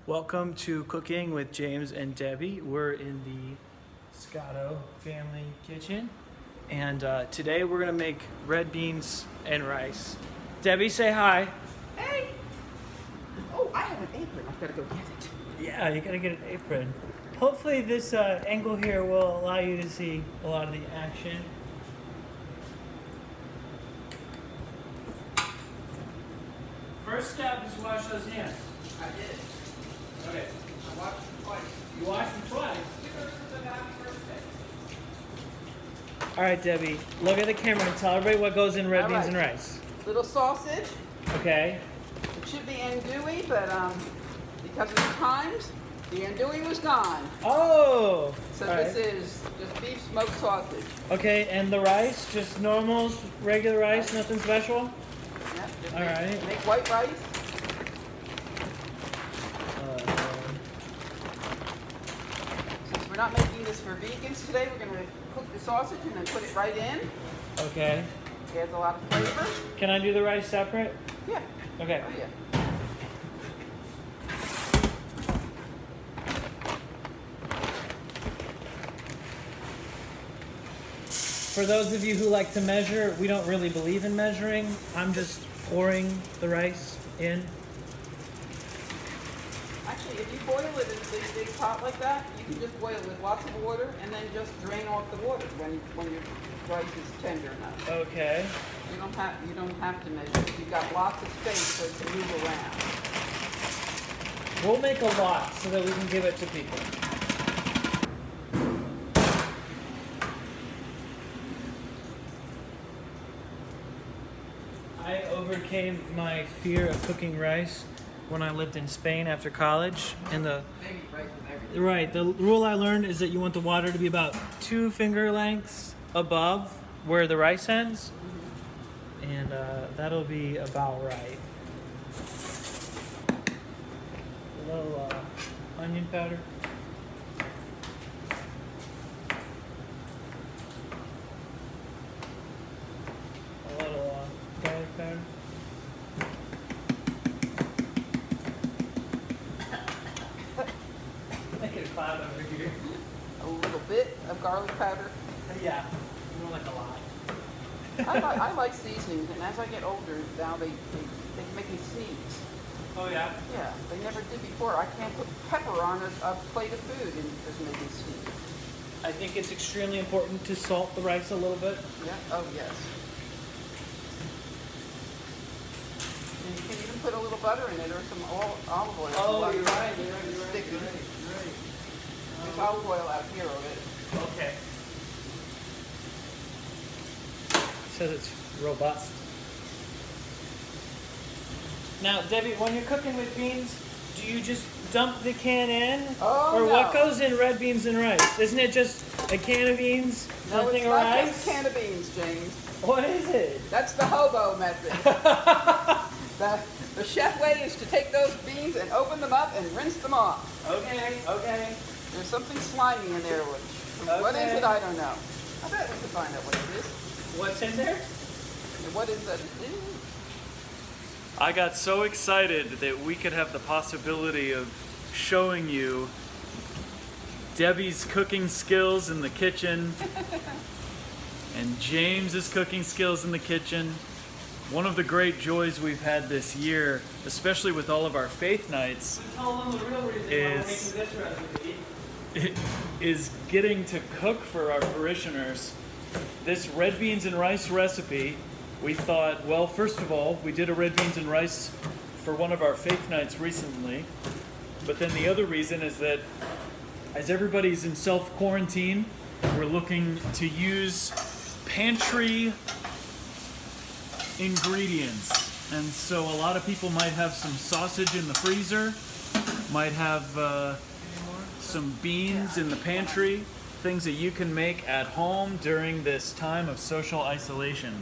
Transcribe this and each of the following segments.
Welcome to Cooking with James and Debbie. We're in the Scotto family kitchen, and today we're gonna make red beans and rice. Debbie, say hi. Hey! Oh, I have an apron. I've got to go get it. Yeah, you gotta get an apron. Hopefully this angle here will allow you to see a lot of the action. First step is wash those hands. I did. Okay. I watched it twice. You washed them twice. Because it's a happy birthday. All right, Debbie, look at the camera and tell everybody what goes in red All beans right. and rice. Little sausage. Okay. It should be andouille, but because of the times, the andouille was gone. Oh! So all this right. is just beef smoked sausage. Okay, and the rice, just normal, regular rice, nothing special? Yep. Just All make, right. Make white rice. Since we're not making this for vegans today, we're going to cook the sausage and then put it right in. Okay. It adds a lot of flavor. Can I do the rice separate? Yeah. Okay. Oh, yeah. For those of you who like to measure, we don't really believe in measuring. I'm just pouring the rice in. Actually, if you boil it in a big pot like that, you can just boil it with lots of water and then just drain off the water when your rice is tender enough. Okay. You don't have to measure it. You've got lots of space for it to move around. We'll make a lot so that we can give it to people. I overcame my fear of cooking rice when I lived in Spain after college, and Baby rice with everything. right, the rule I learned is that you want the water to be about 2 finger lengths above where the rice ends, and that'll be about right. A little onion powder. A little garlic powder. Make it a cloud over here. A little bit of garlic powder. Yeah, more like a lot. I like seasonings, and as I get older, now they make me sneeze. Oh yeah? Yeah, they never did before. I can't put pepper on a plate of food and it doesn't make me sneeze. I think it's extremely important to salt the rice a little bit. Yeah. Oh yes. And you can even put a little butter in it or some olive oil. Oh, Like you're right. sticky. There's olive oil out here already. Okay. Says it's robust. Now, Debbie, when you're cooking with beans, do you just dump the can in? Oh, or no. what goes in red beans and rice? Isn't it just a can of beans, No, nothing it's of not rice? just a can of beans, James. What is it? That's the hobo method. The chef way is to take those beans and open them up and rinse them off. Okay, okay. There's something slimy in there. What is Okay. it? I don't know. I bet we can find out what it is. What's in there? And what is that? I got so excited that we could have the possibility of showing you Debbie's cooking skills in the kitchen and James's cooking skills in the kitchen. One of the great joys we've had this year, especially with all of our faith nights, Tell them the real reason why we're making this recipe. is getting to cook for our parishioners. This red beans and rice recipe, we thought, well, first of all, we did a red beans and rice for one of our faith nights recently. But then the other reason is that as everybody's in self-quarantine, we're looking to use pantry ingredients. And so a lot of people might have some sausage in the freezer, might have some beans in the pantry, things that you can make at home during this time of social isolation.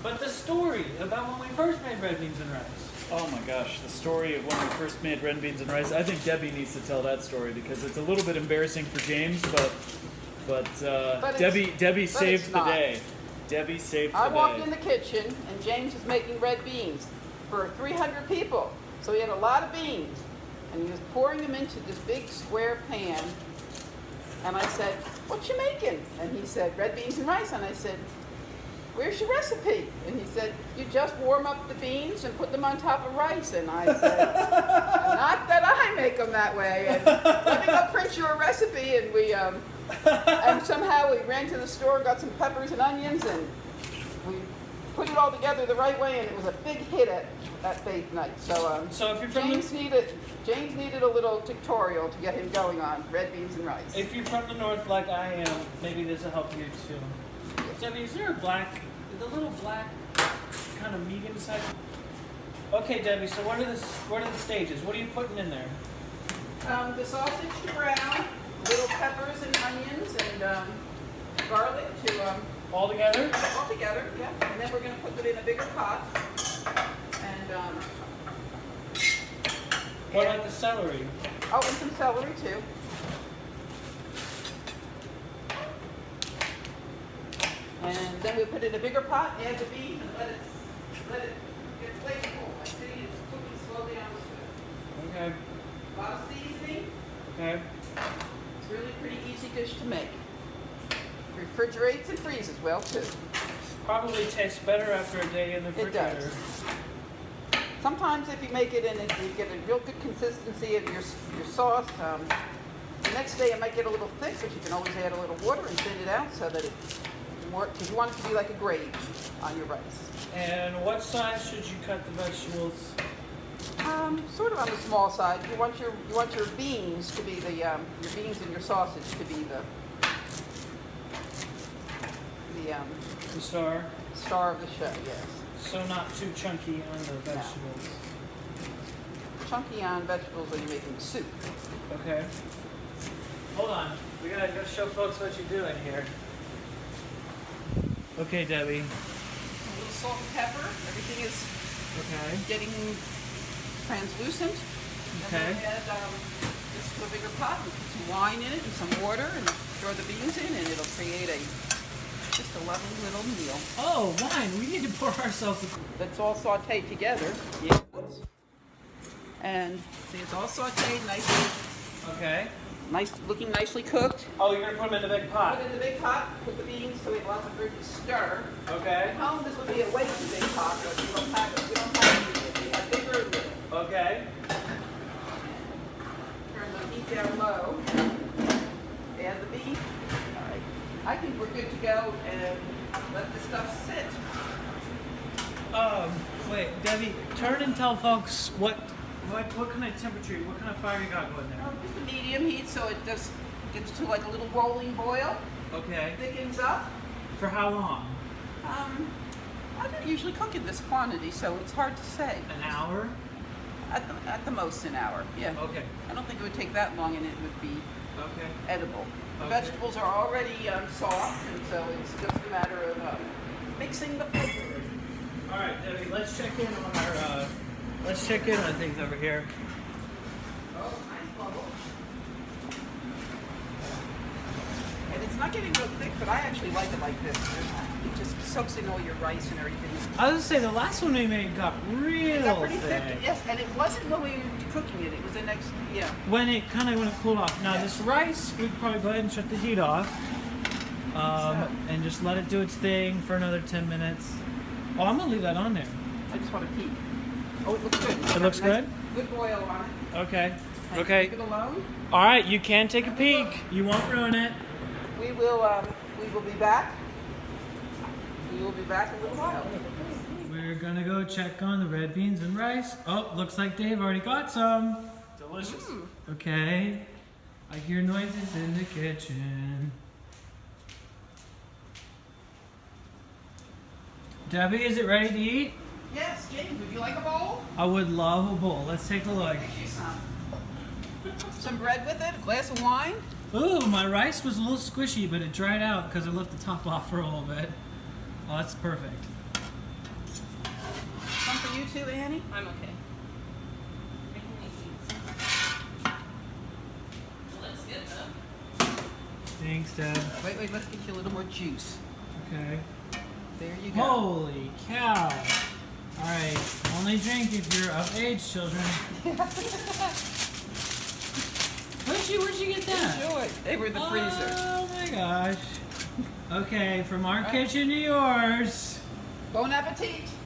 But the story about when we first made red beans and rice. Oh my gosh, the story of when we first made red beans and rice. I think Debbie needs to tell that story because it's a little bit embarrassing for James, but Debbie saved the not. day. Debbie saved the I day. walked in the kitchen and James was making red beans for 300 people. So he had a lot of beans. And he was pouring them into this big square pan. And I said, "What you making?" And he said, "Red beans and rice." And I said, "Where's your recipe?" And he said, "You just warm up the beans and put them on top of rice." And I said, "Not that I make them that way." And let me go print you a recipe. And we, and somehow we ran to the store, got some peppers and onions, and we put it all together the right way. And it was a big hit at Faith Night. So, So if you're from James needed a little tutorial to get him going on red beans and rice. If you're from the north like I am, maybe this will help you too. Debbie, is there the little black kind of medium size? Okay, Debbie, so what are the stages? What are you putting in there? The sausage to brown, little peppers and onions and garlic to All together? all together, yeah. And then we're going to put them in a bigger pot. And What about the celery? oh, and some celery too. And then we put it in a bigger pot, add the beef, and let it get flavorful. I see it's cooking slowly on the stove. Okay. A lot of seasoning. Okay. It's really a pretty easy dish to make. Refrigerates and freezes well too. Probably tastes better after a day in the It refrigerator. does. Sometimes if you make it and you get a real good consistency of your sauce, the next day it might get a little thick, but you can always add a little water and thin it out so that it's more, because you want it to be like a gravy on your rice. And what size should you cut the vegetables? Sort of on the small side. You want your beans to be the your beans and your sausage to be the Star. of the show. Yes. So not too chunky on the vegetables. Chunky on vegetables when you're making soup. Okay. Hold on. We gotta go show folks what you're doing here. Okay, Debbie. A little salt and pepper. Everything is Okay. getting translucent. Okay. And then add this to a bigger pot and put some wine in it and some water and throw the beans in, and it'll create just a lovely little meal. Oh, wine. We need to pour ourselves a... That's all sauteed together. Yeah. And see, it's all sauteed nicely, Okay. looking nicely cooked. Oh, you're gonna put them in the big pot. Put it in the big pot, put the beans so we have lots of room to stir. Okay. At home, this would be a way too big pot, but we don't have it. We have bigger and bigger. Okay. Turn the heat down low. Add the beef. All right. I think we're good to go and let the stuff sit. Wait, Debbie, turn and tell folks what kind of temperature, what kind of fire you got going there. Just a medium heat so it just gets to like a little rolling boil. Okay. Thickens up. For how long? I don't usually cook in this quantity, so it's hard to say. An hour? At the most an hour, yeah. Okay. I don't think it would take that long and it would be Okay. edible. The Okay. vegetables are already soft, and so it's just a matter of mixing the flavor. All right, Debbie, let's check in on things over here. Oh, nice bubble. And it's not getting real thick, but I actually like it like this. It just soaks in all your rice and everything. I was gonna say the last one we made got real It got pretty thick. thick, yes, and it wasn't when we were cooking it. It was the next, yeah. When it cooled off. Now Yeah. this rice, we'd probably go ahead and shut the heat off, and just let it do its thing for another 10 minutes. Oh, I'm gonna leave that on there. I just want to peek. Oh, it looks good. It looks good? Good boil on it. Okay. Can I Okay. Leave it alone. All right, you can take a peek. You won't ruin it. We will be back. We will be back in a little while. We're gonna go check on the red beans and rice. Oh, looks like Dave already got some. Delicious. Okay. I hear noises in the kitchen. Debbie, is it ready to eat? Yes, James, would you like a bowl? I would love a bowl. Let's take a look. Get you some. Some bread with it, a glass of wine. Ooh, my rice was a little squishy, but it dried out because I left the top off for a little bit. Oh, that's perfect. Some for you too, Annie? I'm okay. Let's get them. Thanks, Deb. Wait, let's get you a little more juice. Okay. There you go. Holy cow. All right, only drink if you're of age, children. Where'd you get that? Enjoy. They were in the freezer. Oh my gosh. Okay, from our kitchen to yours. Bon appetit.